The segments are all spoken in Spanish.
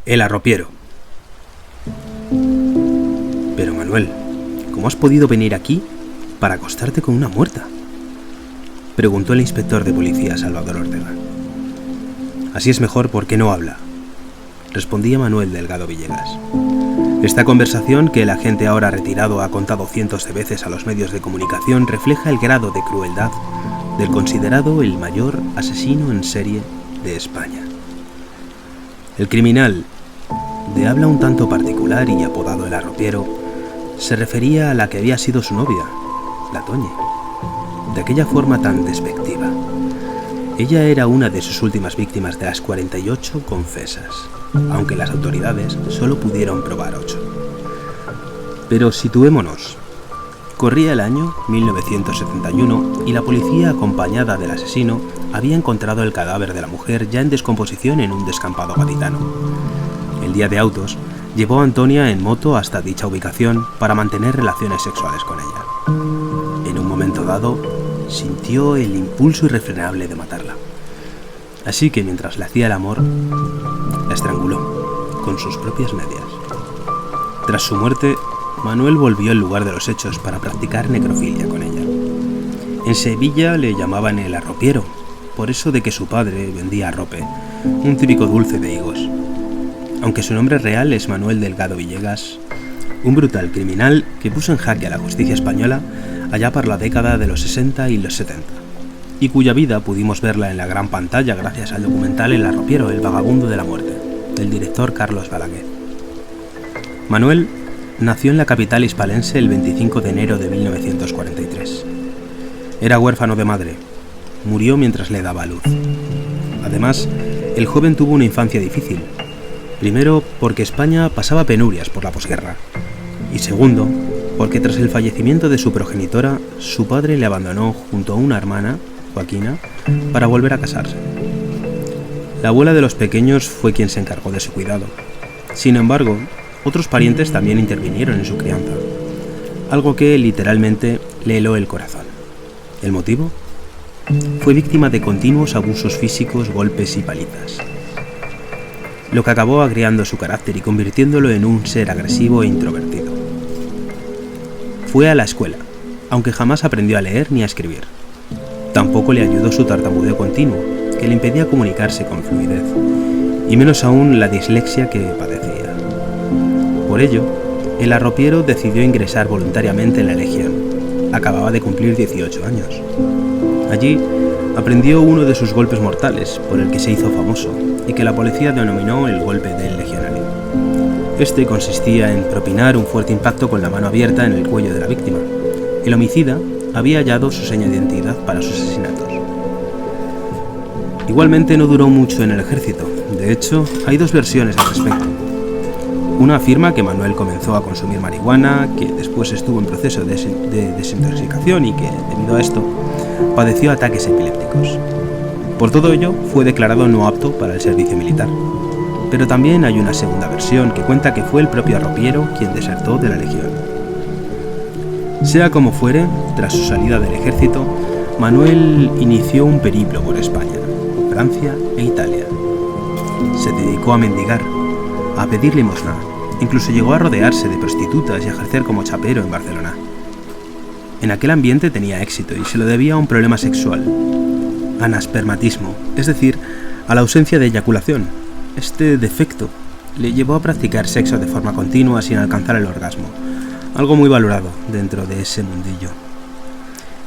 El arropiero. Pero Manuel, ¿cómo has podido venir aquí para acostarte con una muerta?, preguntó el inspector de policía Salvador Ortega. Así es mejor porque no habla, respondía Manuel Delgado Villegas. Esta conversación que el agente ahora retirado ha contado cientos de veces a los medios de comunicación refleja el grado de crueldad del considerado el mayor asesino en serie de España. El criminal, de habla un tanto particular y apodado el arropiero, se refería a la que había sido su novia, la Toñi, de aquella forma tan despectiva. Ella era una de sus últimas víctimas de las 48 confesas, aunque las autoridades solo pudieron probar 8. Pero situémonos. Corría el año 1971 y la policía, acompañada del asesino, había encontrado el cadáver de la mujer ya en descomposición en un descampado gaditano. El día de autos llevó a Antonia en moto hasta dicha ubicación para mantener relaciones sexuales con ella. En un momento dado, sintió el impulso irrefrenable de matarla. Así que mientras le hacía el amor, la estranguló con sus propias medias. Tras su muerte, Manuel volvió al lugar de los hechos para practicar necrofilia con ella. En Sevilla le llamaban el arropiero, por eso de que su padre vendía arrope, un típico dulce de higos. Aunque su nombre real es Manuel Delgado Villegas, un brutal criminal que puso en jaque a la justicia española allá por la década de los 60 y los 70, y cuya vida pudimos verla en la gran pantalla gracias al documental El arropiero, el vagabundo de la muerte, del director Carlos Balaguer. Manuel nació en la capital hispalense el 25 de enero de 1943. Era huérfano de madre. Murió mientras le daba a luz. Además, el joven tuvo una infancia difícil. Primero, porque España pasaba penurias por la posguerra. Y segundo, porque tras el fallecimiento de su progenitora, su padre le abandonó junto a una hermana, Joaquina, para volver a casarse. La abuela de los pequeños fue quien se encargó de su cuidado. Sin embargo, otros parientes también intervinieron en su crianza, algo que literalmente le heló el corazón. ¿El motivo? Fue víctima de continuos abusos físicos, golpes y palizas, lo que acabó agriando su carácter y convirtiéndolo en un ser agresivo e introvertido. Fue a la escuela, aunque jamás aprendió a leer ni a escribir. Tampoco le ayudó su tartamudeo continuo, que le impedía comunicarse con fluidez, y menos aún la dislexia que padecía. Por ello, el arropiero decidió ingresar voluntariamente en la Legión. Acababa de cumplir 18 años. Allí aprendió uno de sus golpes mortales, por el que se hizo famoso, y que la policía denominó el golpe del legionario. Este consistía en propinar un fuerte impacto con la mano abierta en el cuello de la víctima. El homicida había hallado su seña de identidad para sus asesinatos. Igualmente no duró mucho en el ejército. De hecho, hay dos versiones al respecto. Una afirma que Manuel comenzó a consumir marihuana, que después estuvo en proceso de desintoxicación y que, debido a esto, padeció ataques epilépticos. Por todo ello, fue declarado no apto para el servicio militar. Pero también hay una segunda versión que cuenta que fue el propio arropiero quien desertó de la Legión. Sea como fuere, tras su salida del ejército, Manuel inició un periplo por España, Francia e Italia. Se dedicó a mendigar, a pedir limosna, incluso llegó a rodearse de prostitutas y a ejercer como chapero en Barcelona. En aquel ambiente tenía éxito y se lo debía a un problema sexual, anaspermatismo, es decir, a la ausencia de eyaculación. Este defecto le llevó a practicar sexo de forma continua sin alcanzar el orgasmo, algo muy valorado dentro de ese mundillo.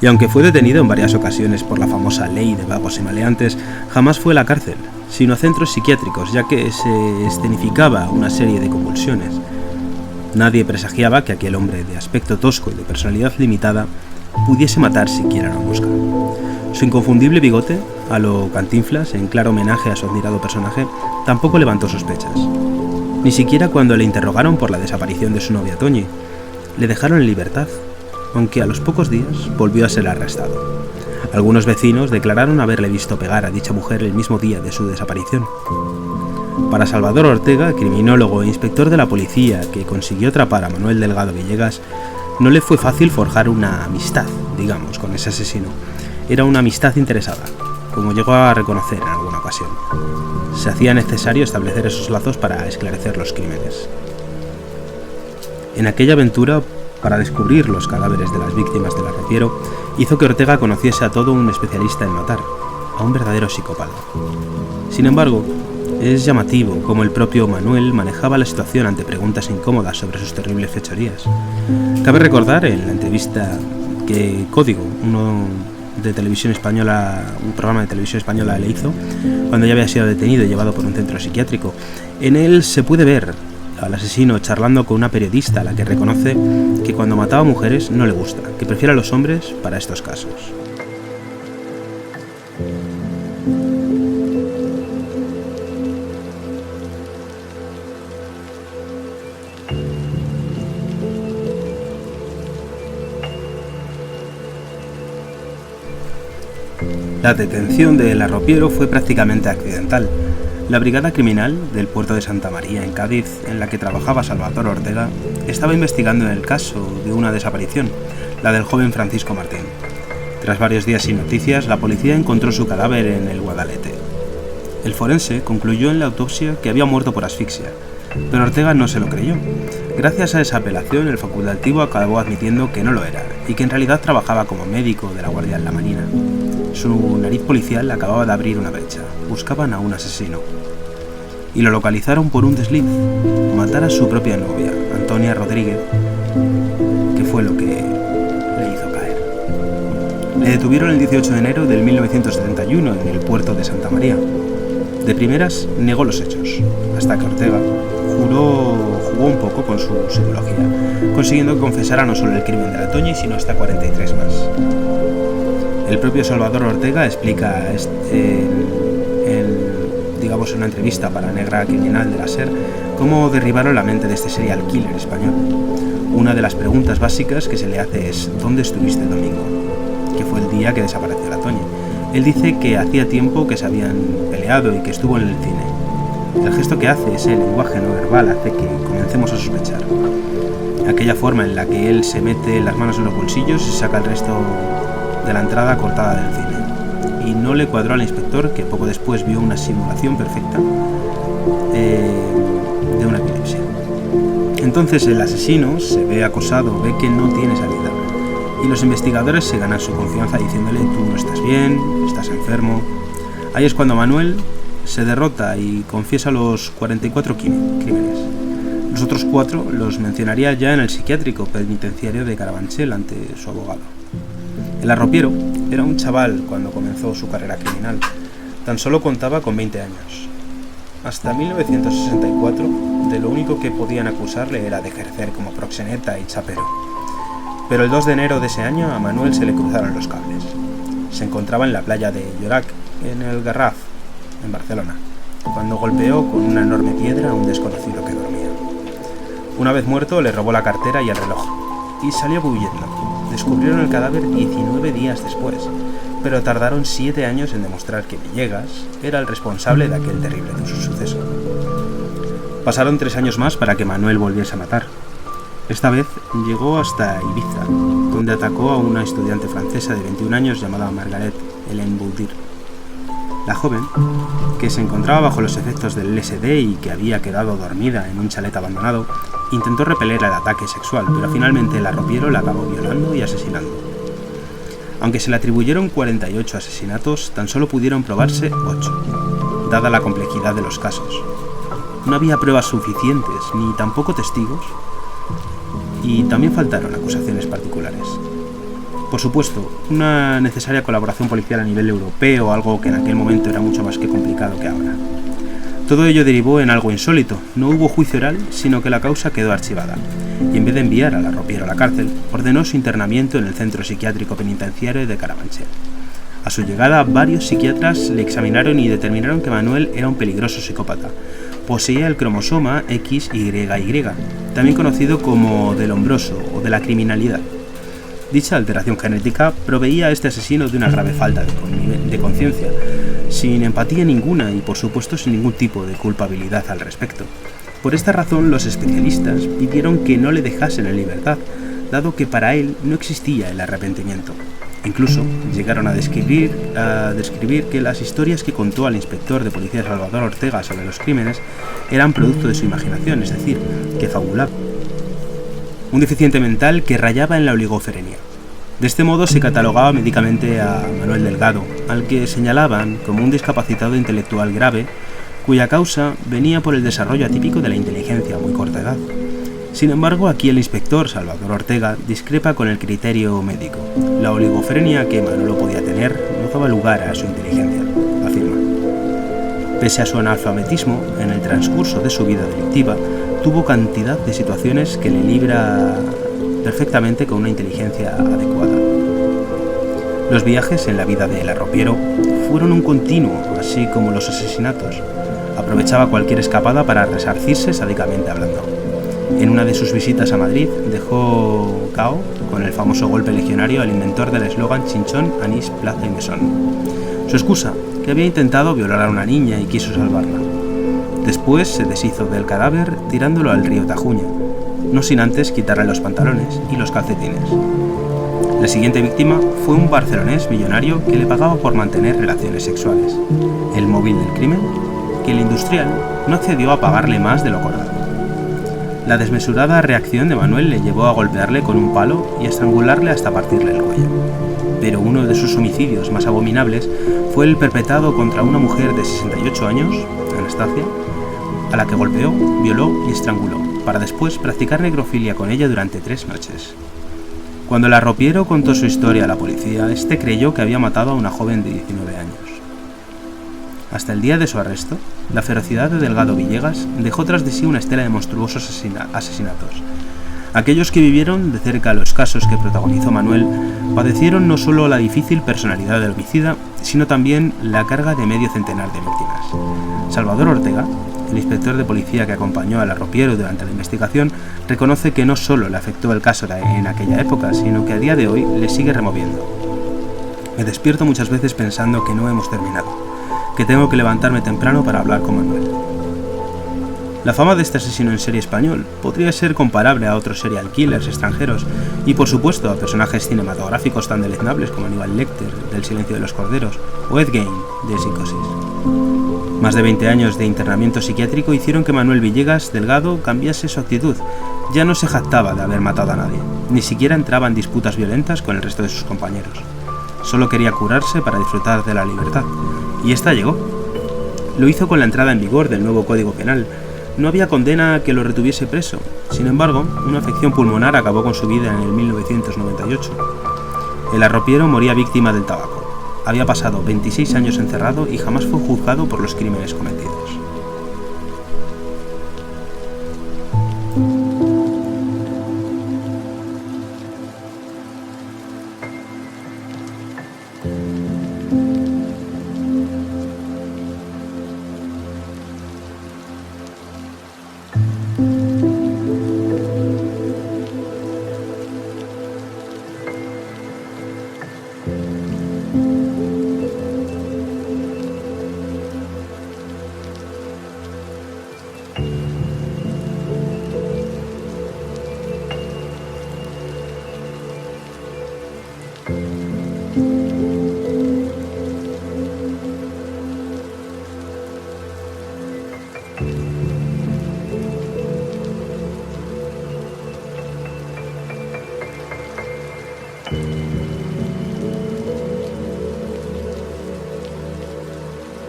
Y aunque fue detenido en varias ocasiones por la famosa ley de vagos y maleantes, jamás fue a la cárcel, sino a centros psiquiátricos, ya que se escenificaba una serie de convulsiones. Nadie presagiaba que aquel hombre de aspecto tosco y de personalidad limitada pudiese matar siquiera una mosca. Su inconfundible bigote, a lo Cantinflas, en claro homenaje a su admirado personaje, tampoco levantó sospechas. Ni siquiera cuando le interrogaron por la desaparición de su novia Toñi. Le dejaron en libertad, aunque a los pocos días volvió a ser arrestado. Algunos vecinos declararon haberle visto pegar a dicha mujer el mismo día de su desaparición. Para Salvador Ortega, criminólogo e inspector de la policía que consiguió atrapar a Manuel Delgado Villegas, no le fue fácil forjar una amistad, digamos, con ese asesino. Era una amistad interesada, como llegó a reconocer en alguna ocasión. ocasión. Se hacía necesario establecer esos lazos para esclarecer los crímenes. En aquella aventura, para descubrir los cadáveres de las víctimas del arropiero, hizo que Ortega conociese a todo un especialista en matar, a un verdadero psicópata. Sin embargo, es llamativo cómo el propio Manuel manejaba la situación ante preguntas incómodas sobre sus terribles fechorías. Cabe recordar en la entrevista que Código, un programa de televisión española, le hizo cuando ya había sido detenido y llevado por un centro psiquiátrico. En él se puede ver al asesino charlando con una periodista a la que reconoce que cuando mataba a mujeres no le gusta, que prefiere a los hombres para estos casos. La detención del arropiero fue prácticamente accidental. La brigada criminal del puerto de Santa María, en Cádiz, en la que trabajaba Salvador Ortega, estaba investigando el caso de una desaparición, la del joven Francisco Martín. Tras varios días sin noticias, la policía encontró su cadáver en el Guadalete. El forense concluyó en la autopsia que había muerto por asfixia, pero Ortega no se lo creyó. Gracias a esa apelación, el facultativo acabó admitiendo que no lo era y que en realidad trabajaba como médico de la Guardia en la Marina. Su nariz policial acababa de abrir una brecha. Buscaban a un asesino. Y lo localizaron por un desliz. Matar a su propia novia, Antonia Rodríguez, que fue lo que le hizo caer. Le detuvieron el 18 de enero de 1971 en el puerto de Santa María. De primeras negó los hechos, hasta que Ortega jugó un poco con su psicología, consiguiendo que confesara no solo el crimen de la Toñi, sino hasta 43 más. El propio Salvador Ortega explica en una entrevista para Negra Criminal de la SER cómo derribaron la mente de este serial killer español. Una de las preguntas básicas que se le hace es ¿dónde estuviste el domingo?, que fue el día que desapareció la Toñi. Él dice que hacía tiempo que se habían peleado y que estuvo en el cine. El gesto que hace, ese lenguaje no verbal, hace que comencemos a sospechar. Aquella forma en la que él se mete las manos en los bolsillos y saca el resto de la entrada cortada del cine. Y no le cuadró al inspector, que poco después vio una simulación perfecta de una epilepsia. Entonces el asesino se ve acosado, ve que no tiene salida. Y los investigadores se ganan su confianza diciéndole tú no estás bien, estás enfermo. Ahí es cuando Manuel se derrota y confiesa los 44 crímenes. Los otros 4 los mencionaría ya en el psiquiátrico penitenciario de Carabanchel ante su abogado. El arropiero era un chaval cuando comenzó su carrera criminal. Tan solo contaba con 20 años. Hasta 1964, de lo único que podían acusarle era de ejercer como proxeneta y chapero. Pero el 2 de enero de ese año a Manuel se le cruzaron los cables. Se encontraba en la playa de Llorac, en el Garraf, en Barcelona, cuando golpeó con una enorme piedra a un desconocido que dormía. Una vez muerto, le robó la cartera y el reloj, y salió huyendo. Descubrieron el cadáver 19 días después, pero tardaron 7 años en demostrar que Villegas era el responsable de aquel terrible suceso. Pasaron 3 años más para que Manuel volviese a matar. Esta vez llegó hasta Ibiza, donde atacó a una estudiante francesa de 21 años llamada Margaret Hélène Boudir. La joven, que se encontraba bajo los efectos del LSD y que había quedado dormida en un chalet abandonado, intentó repeler el ataque sexual, pero finalmente el arropiero la acabó violando y asesinando. Aunque se le atribuyeron 48 asesinatos, tan solo pudieron probarse 8, dada la complejidad de los casos. No había pruebas suficientes, ni tampoco testigos, y también faltaron acusaciones particulares. Por supuesto, una necesaria colaboración policial a nivel europeo, algo que en aquel momento era mucho más que complicado que ahora. Todo ello derivó en algo insólito. No hubo juicio oral, sino que la causa quedó archivada, y en vez de enviar al arropiero a la cárcel, ordenó su internamiento en el centro psiquiátrico penitenciario de Carabanchel. A su llegada, varios psiquiatras le examinaron y determinaron que Manuel era un peligroso psicópata. Poseía el cromosoma XYY, también conocido como del hombroso o de la criminalidad. Dicha alteración genética proveía a este asesino de una grave falta de conciencia, sin empatía ninguna y por supuesto sin ningún tipo de culpabilidad al respecto. Por esta razón los especialistas pidieron que no le dejasen en libertad, dado que para él no existía el arrepentimiento. Incluso llegaron a describir que las historias que contó al inspector de policía Salvador Ortega sobre los crímenes eran producto de su imaginación, es decir, que fabulaba. Un deficiente mental que rayaba en la oligofrenia. De este modo se catalogaba médicamente a Manuel Delgado, al que señalaban como un discapacitado intelectual grave, cuya causa venía por el desarrollo atípico de la inteligencia a muy corta edad. Sin embargo, aquí el inspector Salvador Ortega discrepa con el criterio médico. La oligofrenia que Manolo podía tener no daba lugar a su inteligencia, afirma. Pese a su analfabetismo, en el transcurso de su vida delictiva, tuvo cantidad de situaciones que le libra perfectamente con una inteligencia adecuada. Los viajes en la vida del arropiero fueron un continuo, así como los asesinatos. Aprovechaba cualquier escapada para resarcirse sádicamente hablando. En una de sus visitas a Madrid dejó cao con el famoso golpe legionario al inventor del eslogan Chinchón, Anís, Plaza y Mesón. Su excusa, que había intentado violar a una niña y quiso salvarla. Después se deshizo del cadáver tirándolo al río Tajuña, no sin antes quitarle los pantalones y los calcetines. La siguiente víctima fue un barcelonés millonario que le pagaba por mantener relaciones sexuales. El móvil del crimen, que el industrial no accedió a pagarle más de lo acordado. La desmesurada reacción de Manuel le llevó a golpearle con un palo y a estrangularle hasta partirle el cuello. Pero uno de sus homicidios más abominables fue el perpetrado contra una mujer de 68 años, Anastasia, a la que golpeó, violó y estranguló, para después practicar necrofilia con ella durante 3 noches. Cuando el arropiero contó su historia a la policía, este creyó que había matado a una joven de 19 años. Hasta el día de su arresto, la ferocidad de Delgado Villegas dejó tras de sí una estela de monstruosos asesinatos. Aquellos que vivieron de cerca los casos que protagonizó Manuel padecieron no solo la difícil personalidad del homicida, sino también la carga de medio centenar de víctimas. Salvador Ortega, el inspector de policía que acompañó al arropiero durante la investigación, reconoce que no solo le afectó el caso en aquella época, sino que a día de hoy le sigue removiendo. Me despierto muchas veces pensando que no hemos terminado, que tengo que levantarme temprano para hablar con Manuel. La fama de este asesino en serie español podría ser comparable a otros serial killers extranjeros y, por supuesto, a personajes cinematográficos tan deleznables como Aníbal Lecter, del Silencio de los Corderos, o Ed Gein, de Psicosis. Más de 20 años de internamiento psiquiátrico hicieron que Manuel Villegas Delgado cambiase su actitud. Ya no se jactaba de haber matado a nadie, ni siquiera entraba en disputas violentas con el resto de sus compañeros. Solo quería curarse para disfrutar de la libertad, y esta llegó. Lo hizo con la entrada en vigor del nuevo Código Penal. No había condena que lo retuviese preso. Sin embargo, una afección pulmonar acabó con su vida en el 1998. El arropiero moría víctima del tabaco. Había pasado 26 años encerrado y jamás fue juzgado por los crímenes cometidos.